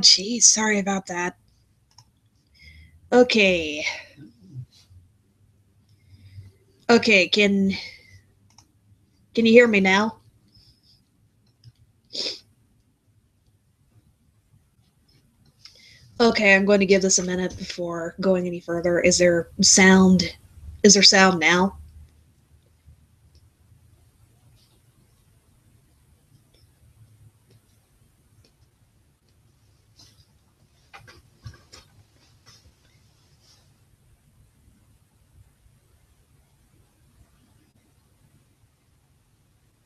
Geez, sorry about that. Okay. Okay, can you hear me now? Okay, I'm going to give this a minute before going any further. Is there sound now?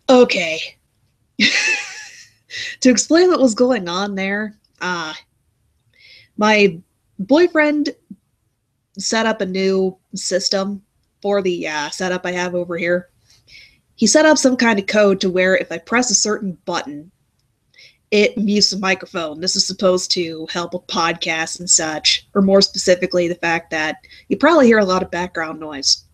Okay. To explain what was going on there, my boyfriend set up a new system for the setup I have over here. He set up some kind of code to where if I press a certain button, it mutes the microphone. This is supposed to help with podcasts and such, or more specifically, the fact that you probably hear a lot of background noise.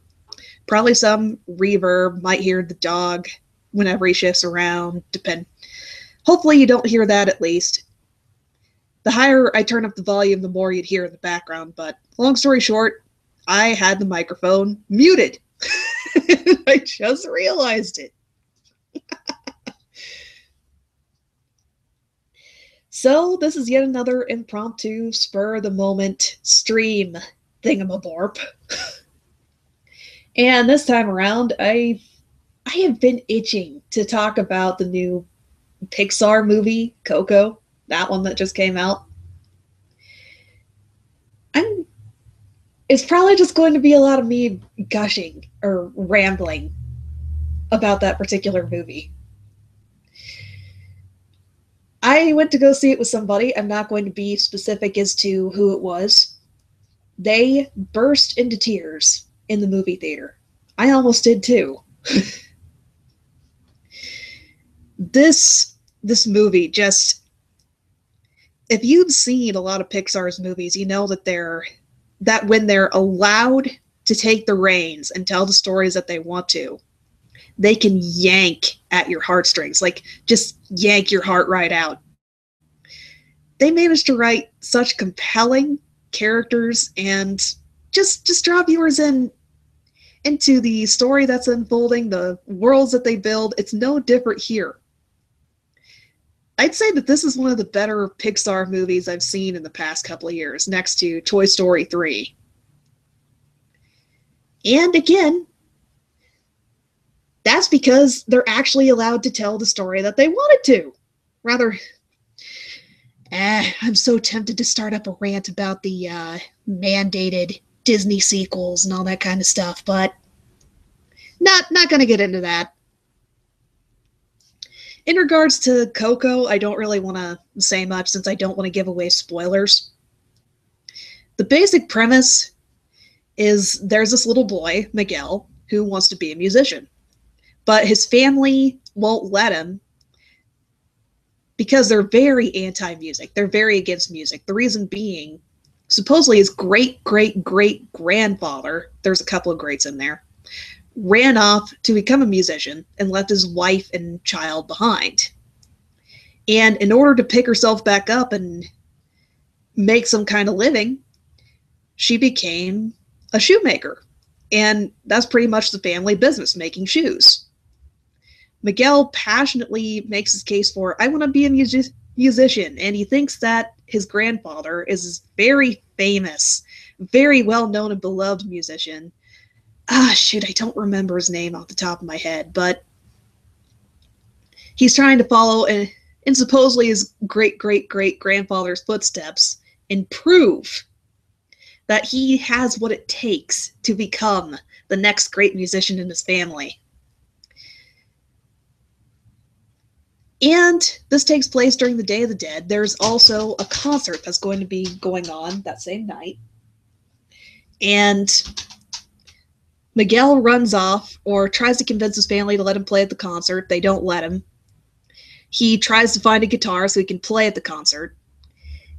Probably some reverb, might hear the dog whenever he shifts around, depend. Hopefully you don't hear that at least. The higher I turn up the volume, the more you'd hear in the background, but long story short, I had the microphone muted. I just realized it. So this is yet another impromptu, spur-of-the-moment stream thingamaborp. And this time around, I have been itching to talk about the new Pixar movie, Coco, that one that just came out. It's probably just going to be a lot of me gushing or rambling about that particular movie. I went to go see it with somebody. I'm not going to be specific as to who it was. They burst into tears in the movie theater. I almost did too. This movie just, if you've seen a lot of Pixar's movies, you know that when they're allowed to take the reins and tell the stories that they want to, they can yank at your heartstrings, like just yank your heart right out. They managed to write such compelling characters and just draw viewers into the story that's unfolding, the worlds that they build. It's no different here. I'd say that this is one of the better Pixar movies I've seen in the past couple of years, next to Toy Story 3. And again, that's because they're actually allowed to tell the story that they wanted to. Rather, I'm so tempted to start up a rant about the mandated Disney sequels and all that kind of stuff, but not going to get into that. In regards to Coco, I don't really want to say much since I don't want to give away spoilers. The basic premise is there's this little boy, Miguel, who wants to be a musician. But his family won't let him because they're very anti-music. They're very against music. The reason being, supposedly his great-great-great-grandfather, there's a couple of greats in there, ran off to become a musician and left his wife and child behind. And in order to pick herself back up and make some kind of living, she became a shoemaker. And that's pretty much the family business, making shoes. Miguel passionately makes his case for, I want to be a musician, and he thinks that his grandfather is this very famous, very well-known and beloved musician. Shoot, I don't remember his name off the top of my head, but he's trying to follow in supposedly his great-great-great-grandfather's footsteps and prove that he has what it takes to become the next great musician in his family. And this takes place during the Day of the Dead. There's also a concert that's going to be going on that same night. And Miguel runs off or tries to convince his family to let him play at the concert. They don't let him. He tries to find a guitar so he can play at the concert.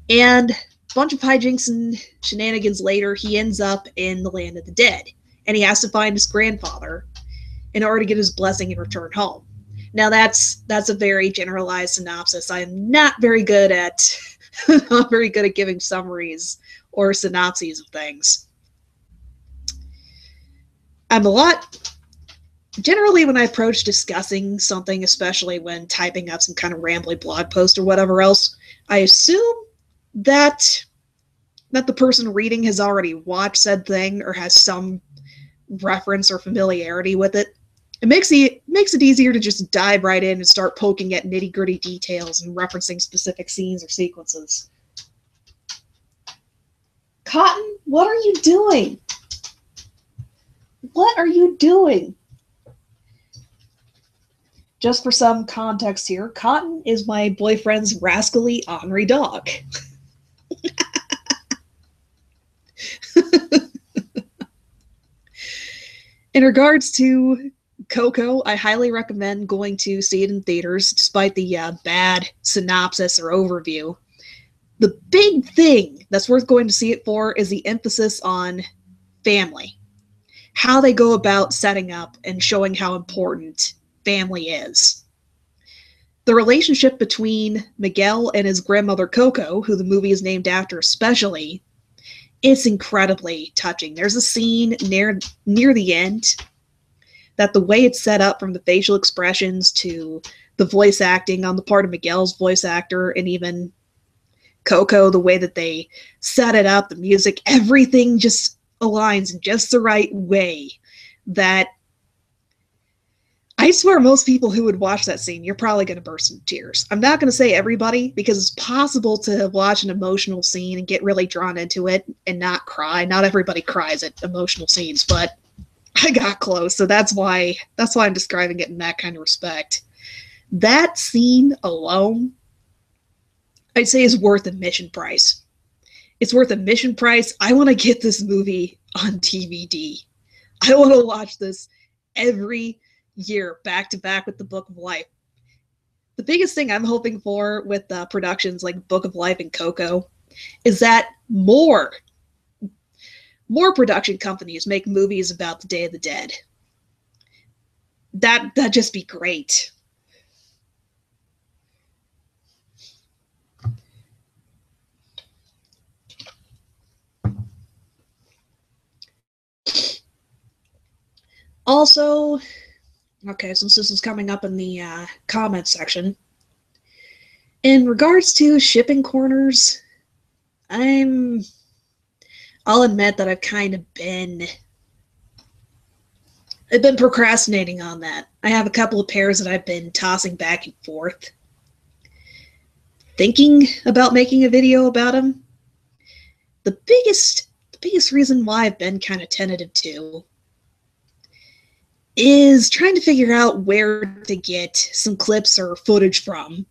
And a bunch of hijinks and shenanigans later, he ends up in the land of the dead. And he has to find his grandfather in order to get his blessing and return home. Now that's a very generalized synopsis. I am not very good at not very good at giving summaries or synopses of things. I'm a lot, generally when I approach discussing something, especially when typing up some kind of rambly blog post or whatever else, I assume that the person reading has already watched said thing or has some reference or familiarity with it. It makes it easier to just dive right in and start poking at nitty-gritty details and referencing specific scenes or sequences. Cotton, what are you doing? What are you doing? Just for some context here, Cotton is my boyfriend's rascally ornery dog. In regards to Coco, I highly recommend going to see it in theaters, despite the bad synopsis or overview. The big thing that's worth going to see it for is the emphasis on family. How they go about setting up and showing how important family is. The relationship between Miguel and his grandmother Coco, who the movie is named after especially, it's incredibly touching. There's a scene near the end that the way it's set up, from the facial expressions to the voice acting on the part of Miguel's voice actor, and even Coco, the way that they set it up, the music, everything just aligns in just the right way that I swear most people who would watch that scene, you're probably going to burst into tears. I'm not going to say everybody, because it's possible to watch an emotional scene and get really drawn into it and not cry. Not everybody cries at emotional scenes, but I got close, so that's why I'm describing it in that kind of respect. That scene alone, I'd say, is worth admission price. It's worth admission price. I want to get this movie on DVD. I want to watch this every year, back to back with the Book of Life. The biggest thing I'm hoping for with productions like Book of Life and Coco is that more production companies make movies about the Day of the Dead. That'd just be great. Also, okay, since this is coming up in the comment section, in regards to shipping corners, I'll admit that I've been procrastinating on that. I have a couple of pairs that I've been tossing back and forth, thinking about making a video about them. The biggest reason why I've been kind of tentative too is trying to figure out where to get some clips or footage from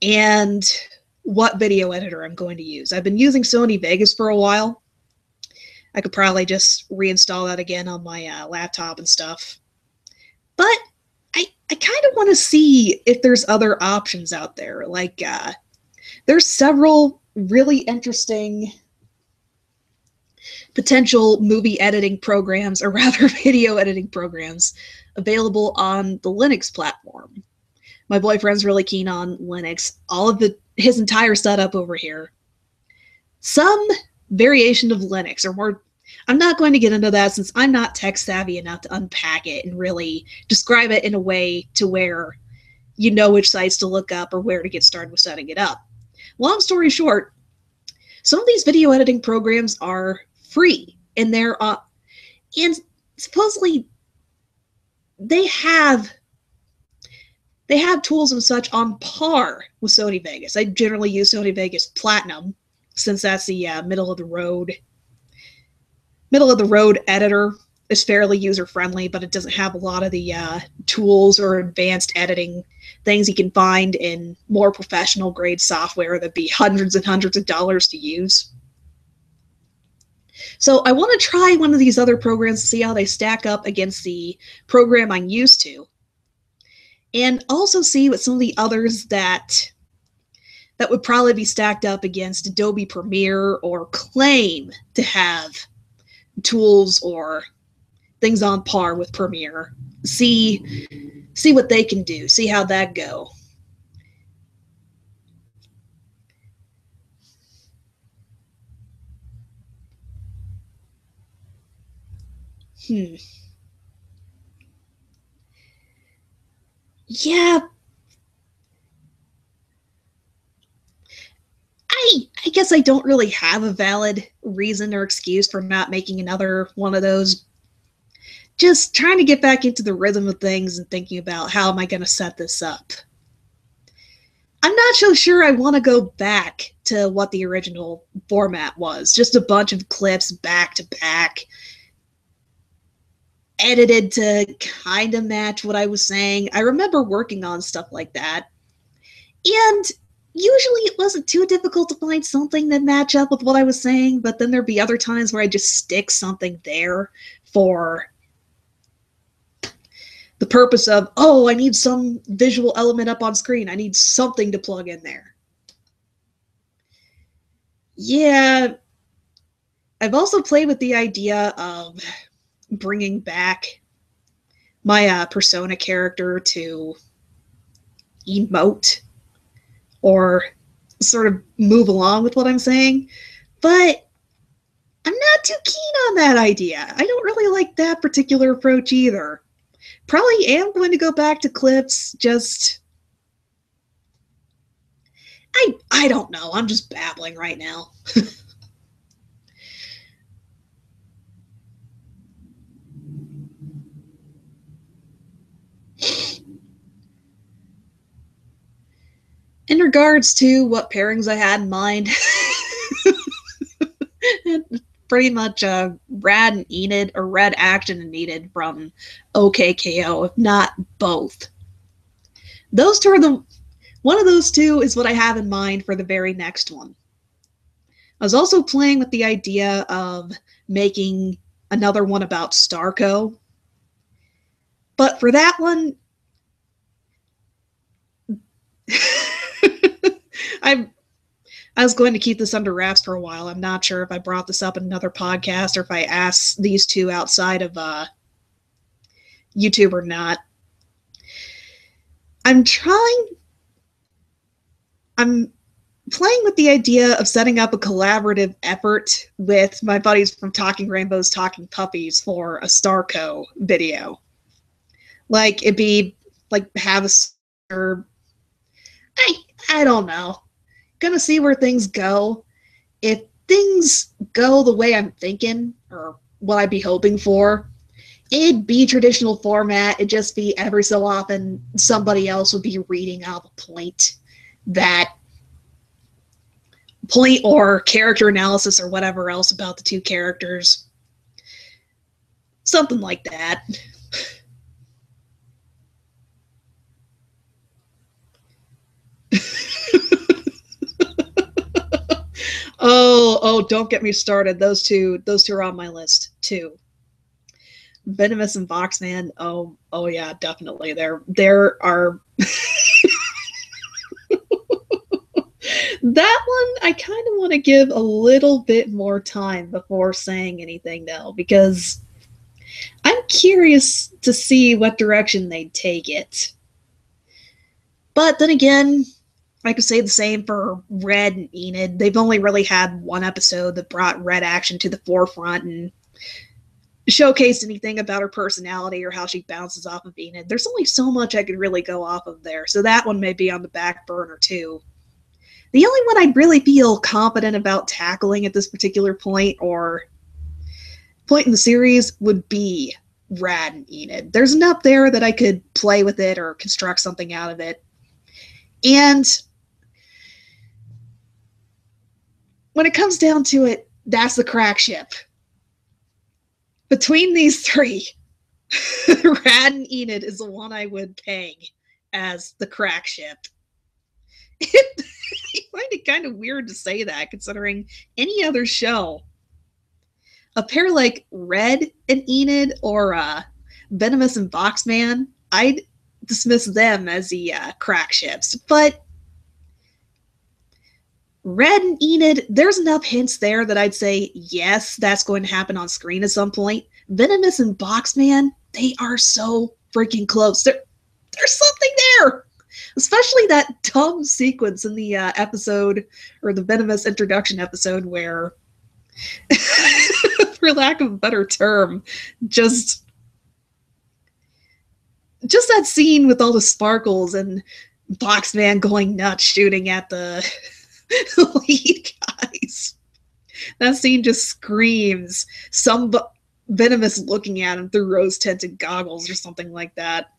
and what video editor I'm going to use. I've been using Sony Vegas for a while. I could probably just reinstall that again on my laptop and stuff. But I kind of want to see if there's other options out there. Like, there's several really interesting potential movie editing programs, or rather video editing programs, available on the Linux platform. My boyfriend's really keen on Linux. His entire setup over here, some variation of Linux, or more. I'm not going to get into that since I'm not tech savvy enough to unpack it and really describe it in a way to where you know which sites to look up or where to get started with setting it up. Long story short, some of these video editing programs are free, and and supposedly they have tools and such on par with Sony Vegas. I generally use Sony Vegas Platinum since that's the middle of the road editor. It's fairly user friendly, but it doesn't have a lot of the tools or advanced editing things you can find in more professional grade software that'd be hundreds and hundreds of dollars to use. So I want to try one of these other programs to see how they stack up against the program I'm used to, and also see what some of the others that would probably be stacked up against Adobe Premiere or claim to have tools or things on par with Premiere. See what they can do. See how that go. Hmm. Yeah, I guess I don't really have a valid reason or excuse for not making another one of those. Just trying to get back into the rhythm of things and thinking about how am I going to set this up. I'm not so sure I want to go back to what the original format was. Just a bunch of clips back to back, edited to kind of match what I was saying. I remember working on stuff like that. And usually it wasn't too difficult to find something that match up with what I was saying, but then there'd be other times where I just stick something there for the purpose of, oh, I need some visual element up on screen. I need something to plug in there. Yeah, I've also played with the idea of bringing back my persona character to emote or sort of move along with what I'm saying, but I'm not too keen on that idea. I don't really like that particular approach either. Probably am going to go back to clips, just I don't know. I'm just babbling right now. In regards to what pairings I had in mind, pretty much Rad and Enid, or Red Action and Enid from OKKO, if not both. Those two are the one of those two is what I have in mind for the very next one. I was also playing with the idea of making another one about Starco, but for that one, I I was going to keep this under wraps for a while. I'm not sure if I brought this up in another podcast or if I asked these two outside of YouTube or not. I'm trying. I'm playing with the idea of setting up a collaborative effort with my buddies from Talking Rainbows, Talking Puppies for a Starco video. Like it'd be like have a or I I don't know. Gonna see where things go. If things go the way I'm thinking or what I'd be hoping for, it'd be traditional format. It'd just be every so often somebody else would be reading out a point or character analysis or whatever else about the two characters. Something like that. Oh, don't get me started. Those two are on my list too. Venomous and Boxman. Oh yeah, definitely. There are that one I kind of want to give a little bit more time before saying anything though, because I'm curious to see what direction they take it. But then again, I could say the same for Red and Enid. They've only really had one episode that brought Red Action to the forefront and showcased anything about her personality or how she bounces off of Enid. There's only so much I could really go off of there, so that one may be on the back burner too. The only one I'd really feel confident about tackling at this particular point or point in the series would be Rad and Enid. There's enough there that I could play with it or construct something out of it. And when it comes down to it, that's the crack ship. Between these three, Rad and Enid is the one I would peg as the crack ship. I find it kind of weird to say that, considering any other show, a pair like Red and Enid or Venomous and Boxman, I'd dismiss them as the crack ships. But Red and Enid, there's enough hints there that I'd say, yes, that's going to happen on screen at some point. Venomous and Boxman, they are so freaking close. There's something there. Especially that dumb sequence in the episode, or the Venomous introduction episode, where for lack of a better term, just that scene with all the sparkles and Boxman going nuts shooting at the lead guys. That scene just screams some venomous looking at him through rose-tinted goggles or something like that.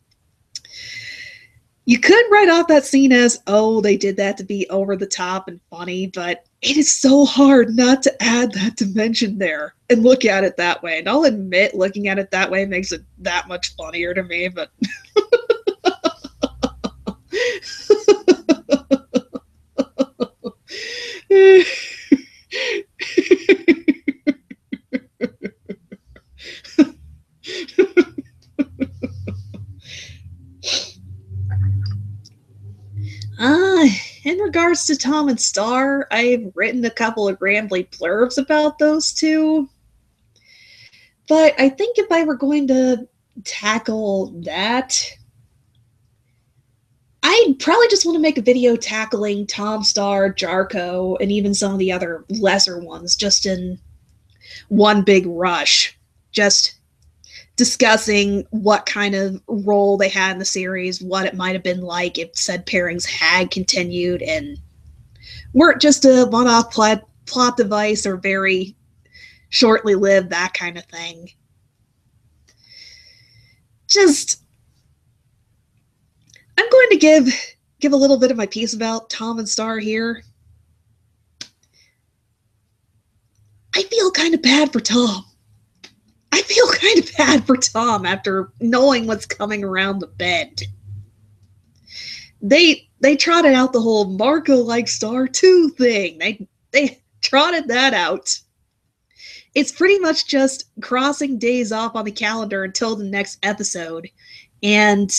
You could write off that scene as, oh, they did that to be over the top and funny, but it is so hard not to add that dimension there and look at it that way. And I'll admit, looking at it that way makes it that much funnier to me, but... In regards to Tom and Star, I've written a couple of rambly blurbs about those two. But I think if I were going to tackle that, I'd probably just want to make a video tackling Tom, Star, Jarko, and even some of the other lesser ones just in one big rush. Just discussing what kind of role they had in the series, what it might have been like if said pairings had continued and weren't just a one-off plot device or very shortly lived, that kind of thing. Just, I'm going to give a little bit of my piece about Tom and Star here. I feel kind of bad for Tom. I feel kind of bad for Tom after knowing what's coming around the bend. They trotted out the whole Marco likes Star too thing. They trotted that out. It's pretty much just crossing days off on the calendar until the next episode, and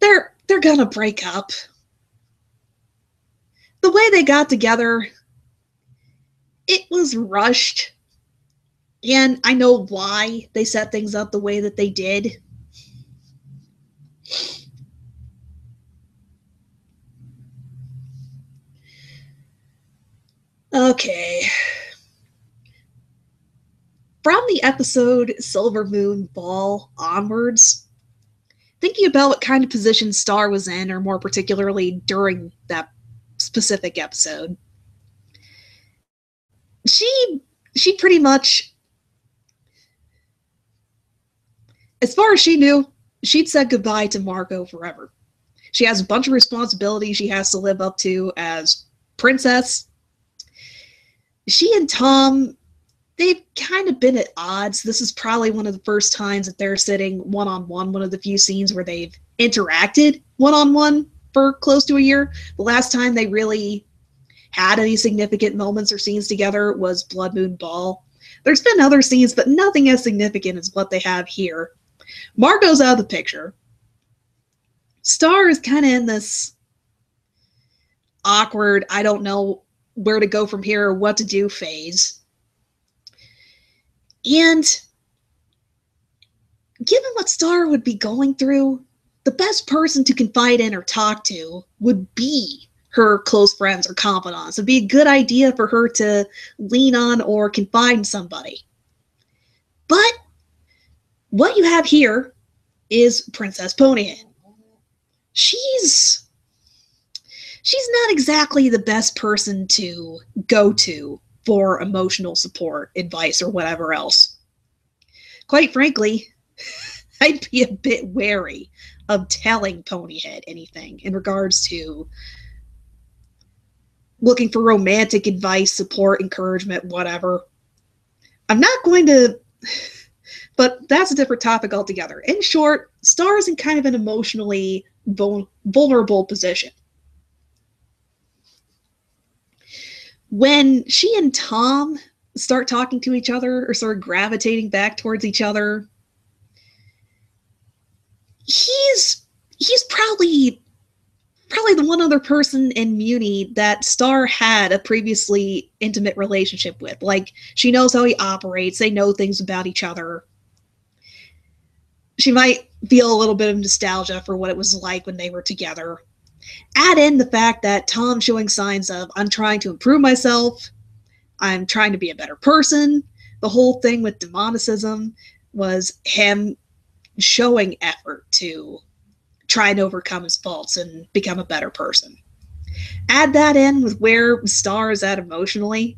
they're gonna break up. The way they got together, it was rushed. And I know why they set things up the way that they did. Okay. From the episode Silver Moon Ball onwards, thinking about what kind of position Star was in, or more particularly during that specific episode, she pretty much, as far as she knew, she'd said goodbye to Marco forever. She has a bunch of responsibilities she has to live up to as princess. She and Tom, they've kind of been at odds. This is probably one of the first times that they're sitting one-on-one, one of the few scenes where they've interacted one-on-one for close to a year. The last time they really had any significant moments or scenes together was Blood Moon Ball. There's been other scenes, but nothing as significant as what they have here. Marco's out of the picture. Star is kind of in this awkward, I don't know where to go from here or what to do phase. And given what Star would be going through, the best person to confide in or talk to would be her close friends or confidants. It'd be a good idea for her to lean on or confide in somebody. But what you have here is Princess Ponyhead. She's not exactly the best person to go to for emotional support, advice, or whatever else. Quite frankly, I'd be a bit wary of telling Ponyhead anything in regards to looking for romantic advice, support, encouragement, whatever. I'm not going to, but that's a different topic altogether. In short, Star's in kind of an emotionally vulnerable position. When she and Tom start talking to each other or sort of gravitating back towards each other, he's probably the one other person in Muni that Star had a previously intimate relationship with. Like, she knows how he operates. They know things about each other. She might feel a little bit of nostalgia for what it was like when they were together. Add in the fact that Tom's showing signs of, I'm trying to improve myself, I'm trying to be a better person, The whole thing with demonicism was him showing effort to try and overcome his faults and become a better person. Add that in with where Star is at emotionally,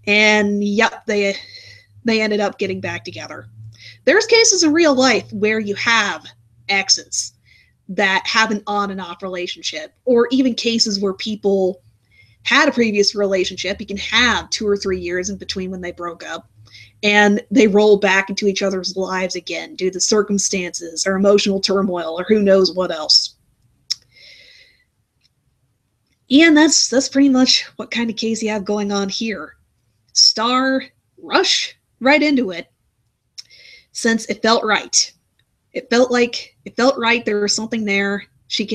and yep, they ended up getting back together. There's cases in real life where you have exes that have an on and off relationship, or even cases where people had a previous relationship. You can have 2 or 3 years in between when they broke up, and they roll back into each other's lives again due to circumstances or emotional turmoil or who knows what else. And that's pretty much what kind of case you have going on here. Star rushed right into it since it felt right. It felt right. There was something there. She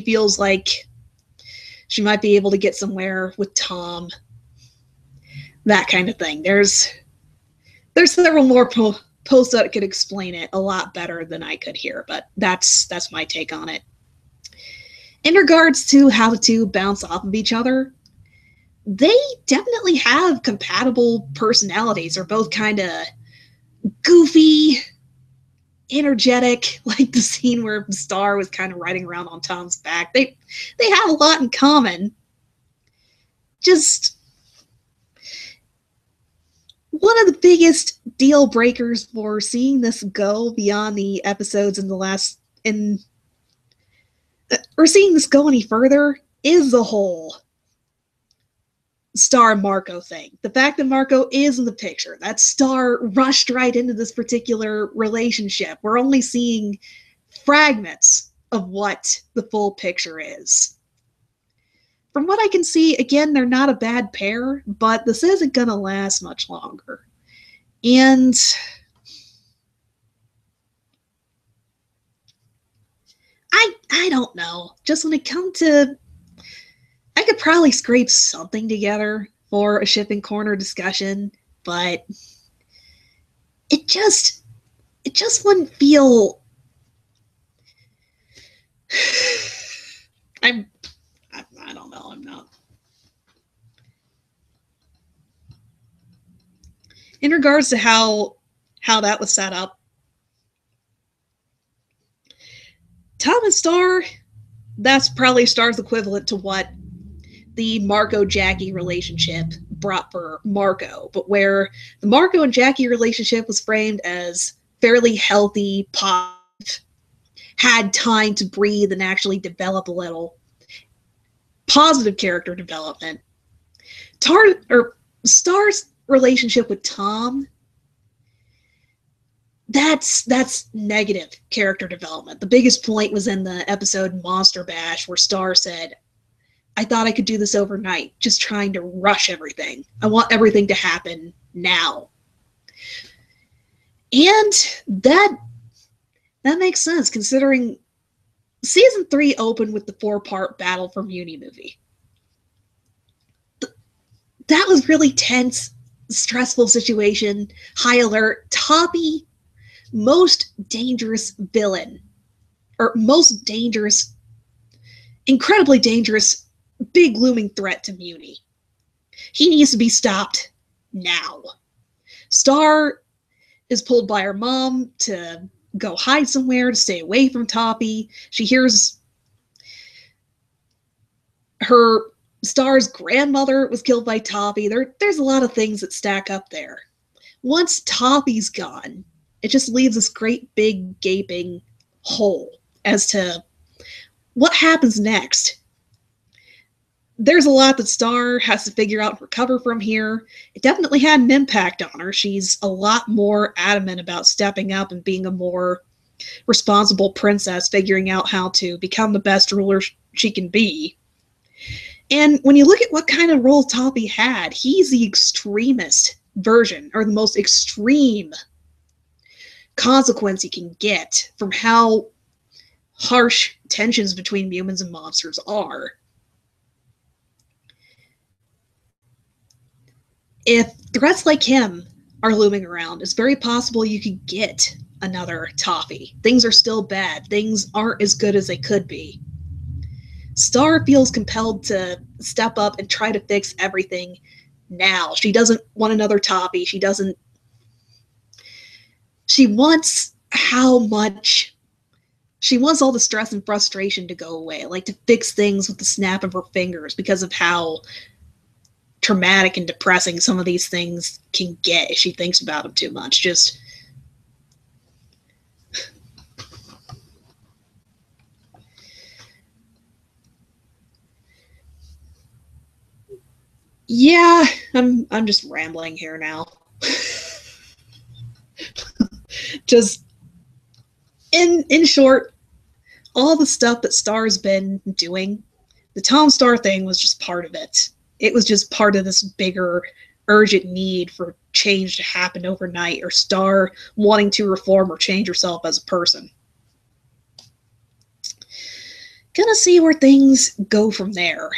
feels like she might be able to get somewhere with Tom. That kind of thing. There's several more posts that could explain it a lot better than I could here, but that's my take on it. In regards to how the two bounce off of each other, they definitely have compatible personalities. They're both kind of goofy, energetic, like the scene where Star was kind of riding around on Tom's back. They have a lot in common. Just one of the biggest deal breakers for seeing this go beyond the episodes in the last or seeing this go any further is the whole Star and Marco thing. The fact that Marco is in the picture, that Star rushed right into this particular relationship. We're only seeing fragments of what the full picture is. From what I can see, again, they're not a bad pair, but this isn't going to last much longer. And I don't know. Just when it comes to, I could probably scrape something together for a shipping corner discussion, but it just wouldn't feel. I don't know. I'm not. In regards to how that was set up, Tom and Star, that's probably Star's equivalent to what the Marco-Jackie relationship brought for Marco, but where the Marco and Jackie relationship was framed as fairly healthy, positive, had time to breathe and actually develop a little positive character development. Star's relationship with Tom, that's negative character development. The biggest point was in the episode Monster Bash, where Star said, I thought I could do this overnight, just trying to rush everything. I want everything to happen now. And that makes sense, considering season 3 opened with the 4-part Battle for Muni movie. That was really tense, stressful situation, high alert. Toppy, most dangerous villain, or most dangerous, incredibly dangerous, big looming threat to Muni. He needs to be stopped now. Star is pulled by her mom to go hide somewhere, to stay away from Toppy. She hears her Star's grandmother was killed by Toppy. There's a lot of things that stack up there. Once Toppy's gone, it just leaves this great big gaping hole as to what happens next. There's a lot that Star has to figure out and recover from here. It definitely had an impact on her. She's a lot more adamant about stepping up and being a more responsible princess, figuring out how to become the best ruler she can be. And when you look at what kind of role Toppy had, he's the extremist version, or the most extreme consequence you can get from how harsh tensions between humans and monsters are. If threats like him are looming around, it's very possible you could get another Toppy. Things are still bad. Things aren't as good as they could be. Star feels compelled to step up and try to fix everything now. She doesn't want another Toppy. She doesn't She wants how much she wants all the stress and frustration to go away, like to fix things with the snap of her fingers because of how traumatic and depressing some of these things can get if she thinks about them too much. Just yeah, I'm just rambling here now. Just in short, all the stuff that Star's been doing, the Tom Star thing was just part of it. It was just part of this bigger urgent need for change to happen overnight, or Star wanting to reform or change herself as a person. Gonna see where things go from there.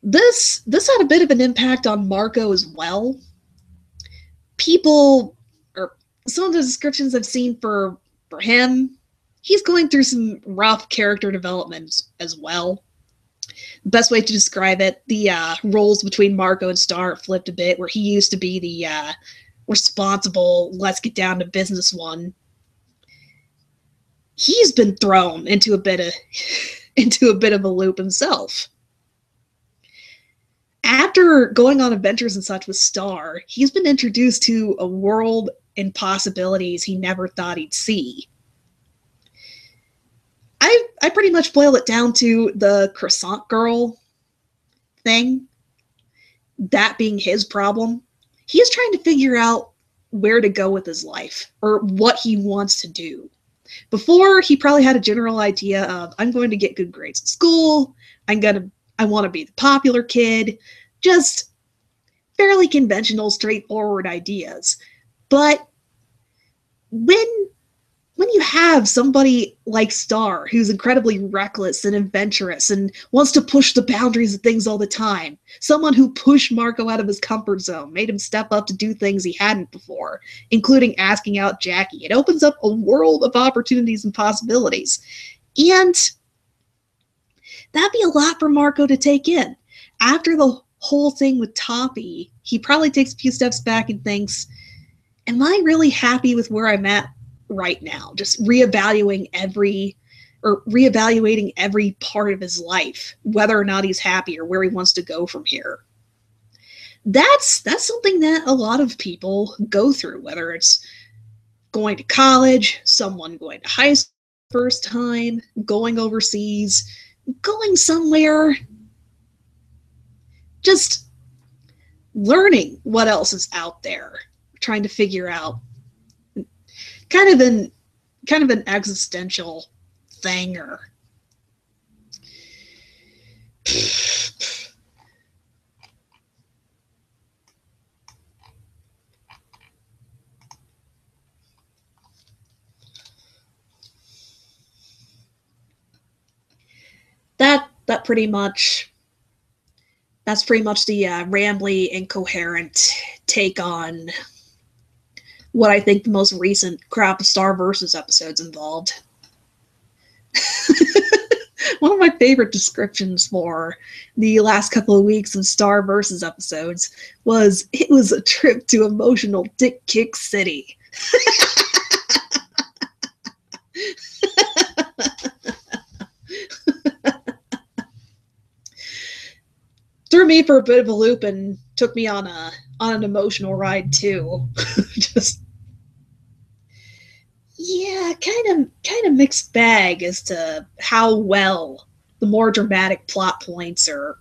This had a bit of an impact on Marco as well. People, or some of the descriptions I've seen for him, he's going through some rough character development as well. The best way to describe it, the roles between Marco and Star flipped a bit, where he used to be the responsible, let's get down to business one. He's been thrown into a bit of into a bit of a loop himself. After going on adventures and such with Star, he's been introduced to a world and possibilities he never thought he'd see. I pretty much boil it down to the croissant girl thing, that being his problem. He is trying to figure out where to go with his life, or what he wants to do. Before, he probably had a general idea of, I'm going to get good grades in school, I want to be the popular kid, just fairly conventional, straightforward ideas. But when you have somebody like Star, who's incredibly reckless and adventurous and wants to push the boundaries of things all the time, someone who pushed Marco out of his comfort zone, made him step up to do things he hadn't before, including asking out Jackie, it opens up a world of opportunities and possibilities. And that'd be a lot for Marco to take in. After the whole thing with Toppy, he probably takes a few steps back and thinks, am I really happy with where I'm at right now? Just reevaluating every part of his life, whether or not he's happy or where he wants to go from here. That's something that a lot of people go through, whether it's going to college, someone going to high school first time, going overseas, going somewhere, just learning what else is out there, trying to figure out kind of an existential thing. Or that's pretty much the rambly, incoherent take on what I think the most recent crop of Star Versus episodes involved. One of my favorite descriptions for the last couple of weeks of Star Versus episodes was, it was a trip to emotional Dick Kick City. Threw me for a bit of a loop and took me on an emotional ride too. Just, yeah, kind of mixed bag as to how well the more dramatic plot points or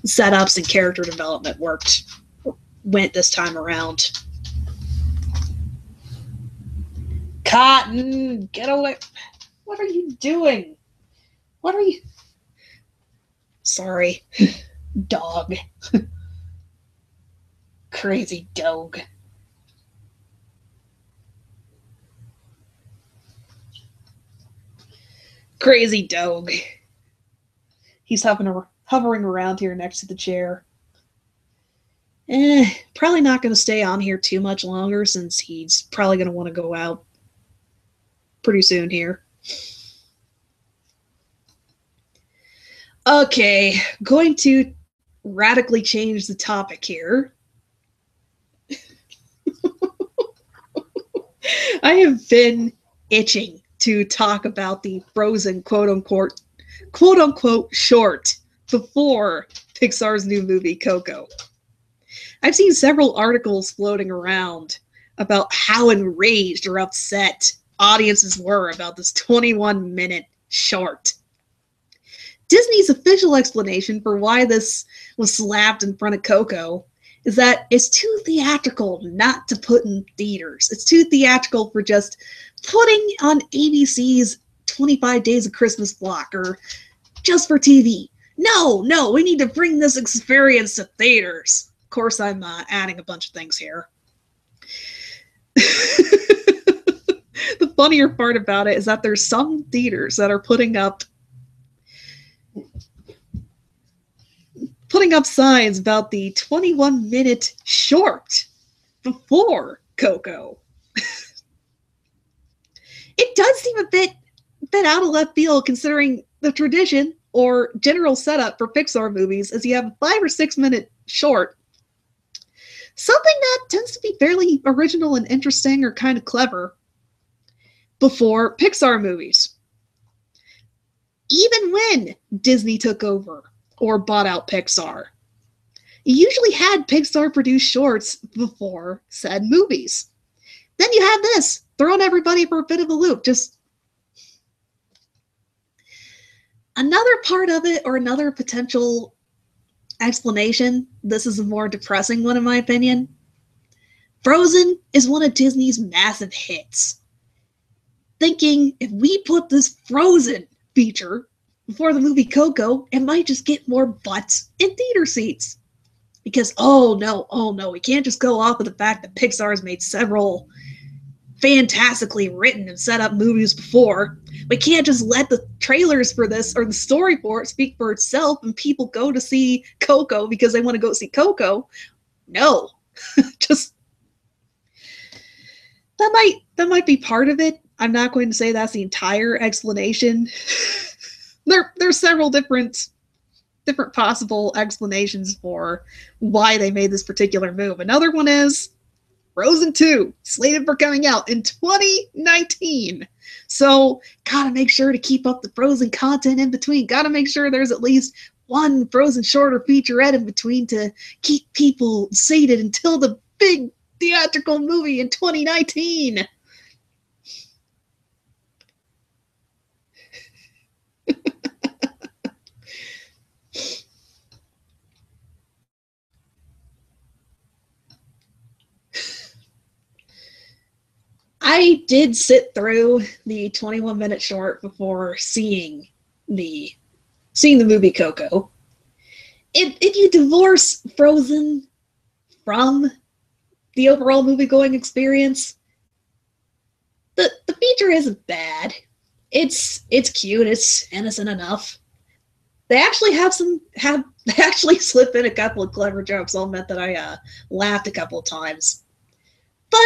setups and character development went this time around. Cotton, get away! What are you doing? What are you? Sorry, dog. Crazy dog. Crazy dog. He's hovering around here next to the chair. Probably not going to stay on here too much longer, since he's probably going to want to go out pretty soon here. Okay, going to radically change the topic here. I have been itching to talk about the Frozen quote unquote short before Pixar's new movie Coco. I've seen several articles floating around about how enraged or upset audiences were about this 21-minute short. Disney's official explanation for why this was slapped in front of Coco is that it's too theatrical not to put in theaters. It's too theatrical for just putting on ABC's 25 Days of Christmas block or just for TV. No, we need to bring this experience to theaters. Of course, I'm adding a bunch of things here. The funnier part about it is that there's some theaters that are putting up signs about the 21-minute short before Coco. It does seem a bit out of left field considering the tradition or general setup for Pixar movies is you have a 5 or 6 minute short. Something that tends to be fairly original and interesting or kind of clever before Pixar movies. Even when Disney took over or bought out Pixar, you usually had Pixar produced shorts before said movies. Then you have this, throwing everybody for a bit of a loop. Just another part of it, or another potential explanation, this is a more depressing one in my opinion. Frozen is one of Disney's massive hits. Thinking if we put this Frozen feature before the movie Coco, it might just get more butts in theater seats. Because, oh no, we can't just go off of the fact that Pixar has made several fantastically written and set up movies before. We can't just let the trailers for this or the story for it speak for itself and people go to see Coco because they want to go see Coco. No, just that might be part of it. I'm not going to say that's the entire explanation. There's several different possible explanations for why they made this particular move. Another one is Frozen 2, slated for coming out in 2019. So, gotta make sure to keep up the Frozen content in between. Gotta make sure there's at least one Frozen short or featurette in between to keep people sated until the big theatrical movie in 2019. I did sit through the 21-minute short before seeing the movie Coco. If you divorce Frozen from the overall movie-going experience, the feature isn't bad. It's cute, it's innocent enough. They actually they actually slip in a couple of clever jokes. I'll admit that I laughed a couple of times. But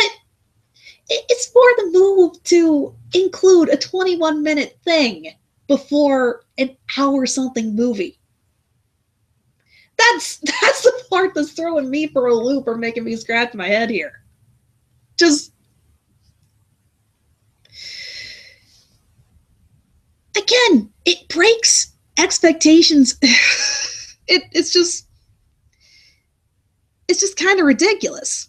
it's more the move to include a 21-minute thing before an hour-something movie. That's the part that's throwing me for a loop or making me scratch my head here. Just again, it breaks expectations. It's just kind of ridiculous.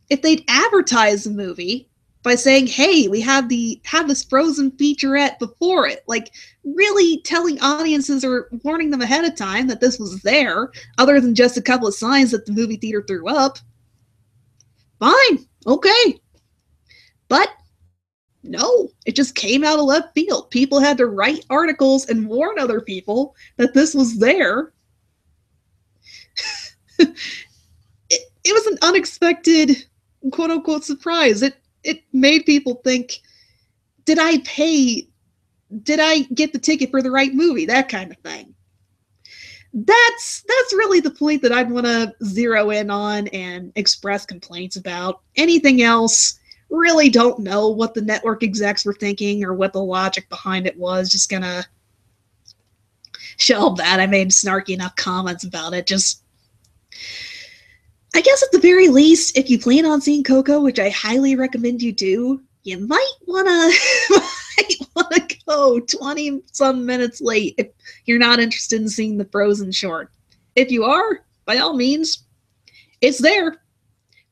If they'd advertise the movie by saying, hey, we have this Frozen featurette before it, like really telling audiences or warning them ahead of time that this was there, other than just a couple of signs that the movie theater threw up, fine, okay. But no, it just came out of left field. People had to write articles and warn other people that this was there. It was an unexpected quote unquote surprise. It made people think, did I get the ticket for the right movie? That kind of thing. That's really the point that I'd want to zero in on and express complaints about. Anything else, really don't know what the network execs were thinking or what the logic behind it was. Just gonna shelve that. I made snarky enough comments about it. Just, I guess at the very least, if you plan on seeing Coco, which I highly recommend you do, you might wanna go 20 some minutes late if you're not interested in seeing the Frozen short. If you are, by all means, it's there.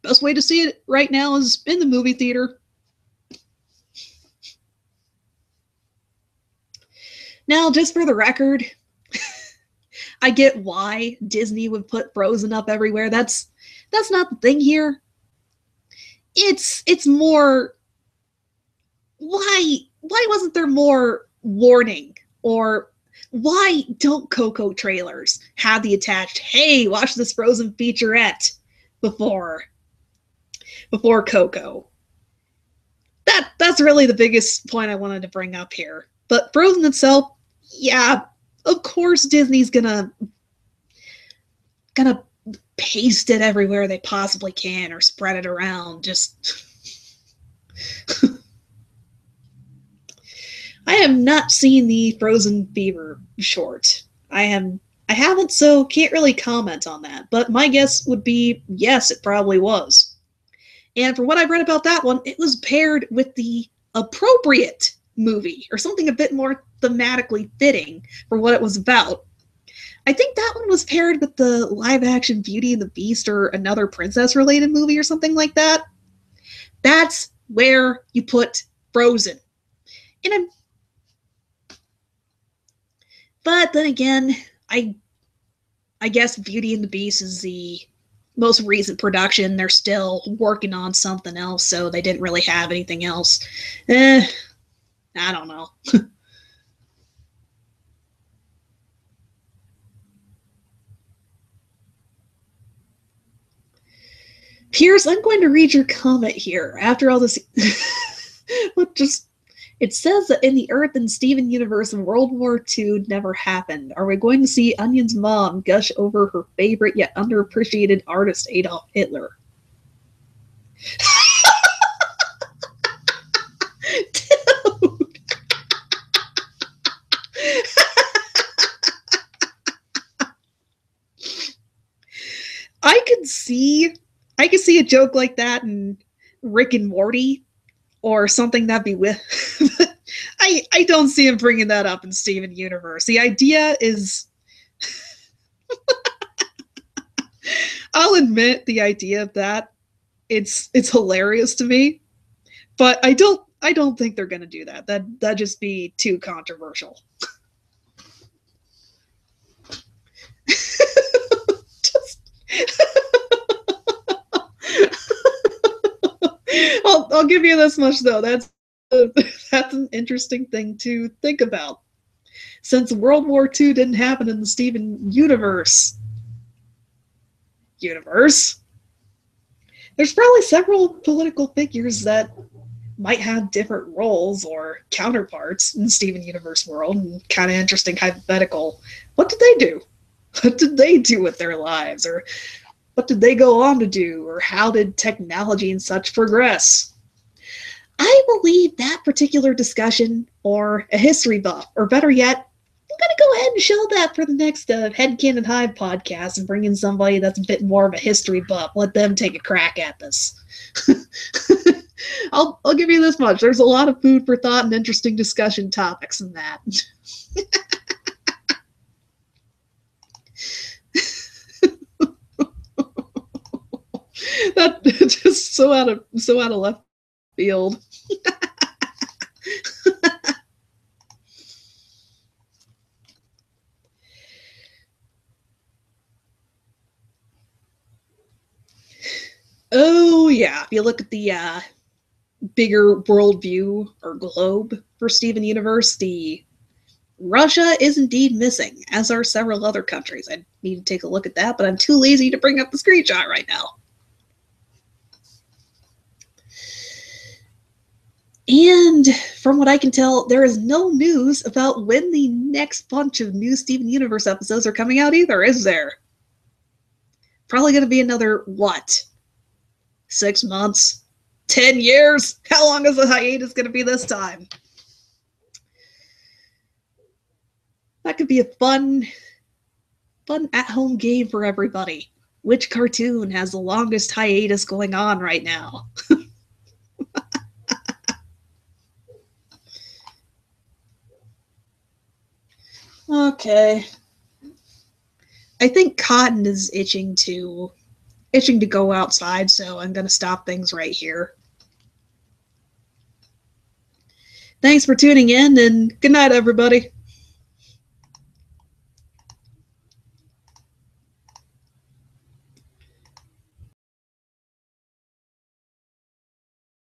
Best way to see it right now is in the movie theater. Now, just for the record, I get why Disney would put Frozen up everywhere. That's not the thing here. It's more, why wasn't there more warning, or why don't Coco trailers have the attached, hey, watch this Frozen featurette before Coco? That's really the biggest point I wanted to bring up here. But Frozen itself, yeah, of course Disney's gonna paste it everywhere they possibly can or spread it around. Just I have not seen the Frozen Fever short. I haven't, so can't really comment on that. But my guess would be yes, it probably was. And from what I've read about that one, it was paired with the appropriate movie, or something a bit more thematically fitting for what it was about. I think that one was paired with the live-action Beauty and the Beast or another princess-related movie or something like that. That's where you put Frozen. But then again, I guess Beauty and the Beast is the most recent production. They're still working on something else, so they didn't really have anything else. I don't know. Piers, I'm going to read your comment here. After all this, it says that in the Earth and Steven universe, World War II never happened. Are we going to see Onion's mom gush over her favorite yet underappreciated artist, Adolf Hitler? Dude. I could see a joke like that in Rick and Morty or something that'd be with. I don't see him bringing that up in Steven Universe. The idea is, I'll admit the idea of that, it's hilarious to me, but I don't think they're gonna do that. That'd just be too controversial. I'll give you this much though. That's an interesting thing to think about. Since World War II didn't happen in the Steven universe, there's probably several political figures that might have different roles or counterparts in Steven Universe world, and kind of interesting hypothetical. What did they do? What did they do with their lives? Or what did they go on to do? Or how did technology and such progress? I will leave that particular discussion or a history buff, or better yet, I'm going to go ahead and show that for the next Headcanon Hive podcast and bring in somebody that's a bit more of a history buff. Let them take a crack at this. I'll give you this much. There's a lot of food for thought and interesting discussion topics in that. That just so out of left field. Oh yeah, if you look at the bigger worldview or globe for Steven Universe, Russia is indeed missing, as are several other countries. I need to take a look at that, but I'm too lazy to bring up the screenshot right now. And from what I can tell, there is no news about when the next bunch of new Steven Universe episodes are coming out either, is there? Probably going to be another, what? 6 months? 10 years? How long is the hiatus going to be this time? That could be a fun at-home game for everybody. Which cartoon has the longest hiatus going on right now? Okay. I think Cotton is itching to go outside, so I'm gonna stop things right here. Thanks for tuning in, and good night, everybody.